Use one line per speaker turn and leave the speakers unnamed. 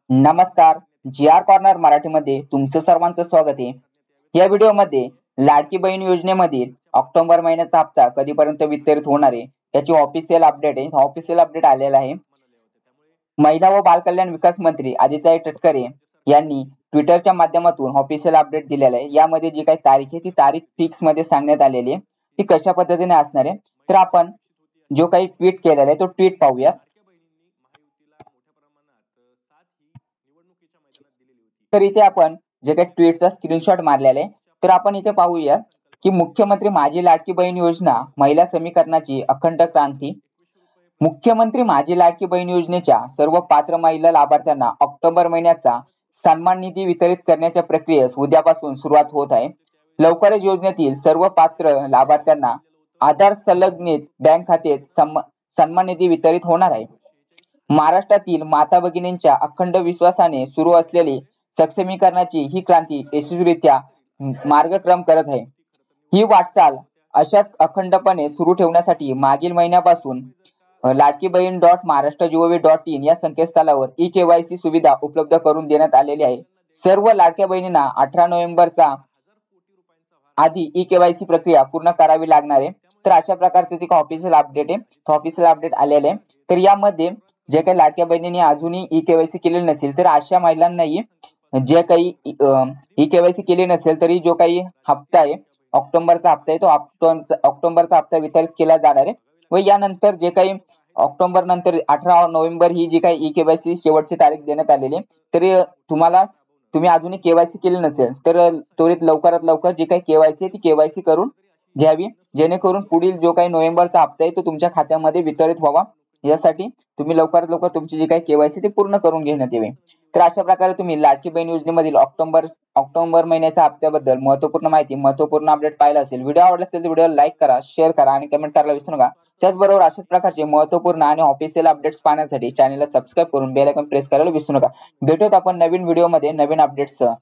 नमस्कार. जी R corner मराठीमध्ये तुमचं सर्वांचं स्वागत आहे. या व्हिडिओमध्ये लाडकी बहीण योजनेमधील ऑक्टोबर महिन्याचा हप्ता कधीपर्यंत वितरित होणार आहे याची ऑफिशियल अपडेट आहे. ऑफिशियल अपडेट आलेला आहे. महिला व बालकल्याण विकास मंत्री आदित्य तटकरे यांनी ट्विटरच्या माध्यमातून ऑफिशियल अपडेट दिलेला आहे. यामध्ये जी काही तारीख आहे ती तारीख फिक्स मध्ये सांगण्यात आलेली आहे. ती कशा पद्धतीने असणार आहे तर आपण जो काही ट्विट केलेला आहे तो ट्विट पाहूया. तर इथे आपण जे काही ट्विटचा स्क्रीनशॉट मारलेला आहे तर आपण इथे पाहूया की मुख्यमंत्री माझी लाडकी बहीण योजना महिला समीकरणाची अखंड क्रांती. मुख्यमंत्री माझी लाडकी बहीण योजनेच्या सर्व पात्र महिला लाभार्थ्यांना ऑक्टोबर महिन्याचा सन्मान निधी वितरित करण्याच्या प्रक्रियेस उद्यापासून सुरुवात होत आहे. लवकरच योजनेतील सर्व पात्र लाभार्थ्यांना आधार संलग्नित बँक खात्यात सन्मान निधी वितरित होणार आहे. महाराष्ट्रातील माता भगिनींच्या अखंड विश्वासाने सुरू असलेली सक्षमीकरणाची ही क्रांती यशस्वीरित्या मार्गक्रम करत आहे. ही वाटचाल अशाच अखंडपणे सुरू ठेवण्यासाठी मागील महिन्यापासून लाडकी बहीण .महाराष्ट्र.gov.in या संकेतस्थळावर ई-KYC सुविधा उपलब्ध करून देण्यात आलेली आहे. सर्व लाडक्या बहिणींना 18 नोव्हेंबरचा आधी ई-KYC प्रक्रिया पूर्ण करावी लागणार आहे. तर अशा प्रकारचे एक ऑफिशियल अपडेट आहे. ऑफिशियल अपडेट आलेले आहे. तर यामध्ये जे काही लाडक्या बहिणींनी अजूनही ई-KYC केलेले नसेल तर अशा महिलांनाही जे काही ई-KYC केले नसेल तरी जो काही हप्ता आहे ऑक्टोबरचा हप्ता आहे तो ऑक्टोबरचा हप्ता वितरित केला जाणार आहे. व यानंतर जे काही ऑक्टोबर नंतर 18 नोव्हेंबर ही जी काही ई-KYC शेवटची तारीख देण्यात आलेली आहे तरी तुम्ही अजूनही KYC केले नसेल तर त्वरित लवकरात लवकर जी काही KYC आहे ती KYC करून घ्यावी जेणेकरून पुढील जो काही नोव्हेंबरचा हप्ता आहे तो तुमच्या खात्यामध्ये वितरित व्हावा. यासाठी तुम्ही लवकरात लवकर तुमची जी काही KYC ती पूर्ण करून घेण्यात यावी. तर अशा प्रकारे तुम्ही लाडकी बहीण योजनेमधील ऑक्टोबर महिन्याच्या हप्त्याबद्दल महत्त्वपूर्ण माहिती महत्त्वपूर्ण अपडेट पाहिला असेल. व्हिडिओ आवडला असेल तर व्हिडिओला लाईक करा, शेअर करा आणि कमेंट करायला विसरू नका. त्याचबरोबर अशाच प्रकारचे महत्त्वपूर्ण आणि ऑफिशियल अपडेट्स पाहण्यासाठी चॅनलला सबस्क्राईब करून बेल आयकॉन प्रेस करायला विसरू नका. भेटूत आपण नवीन व्हिडिओमध्ये नवीन अपडेट्ससह.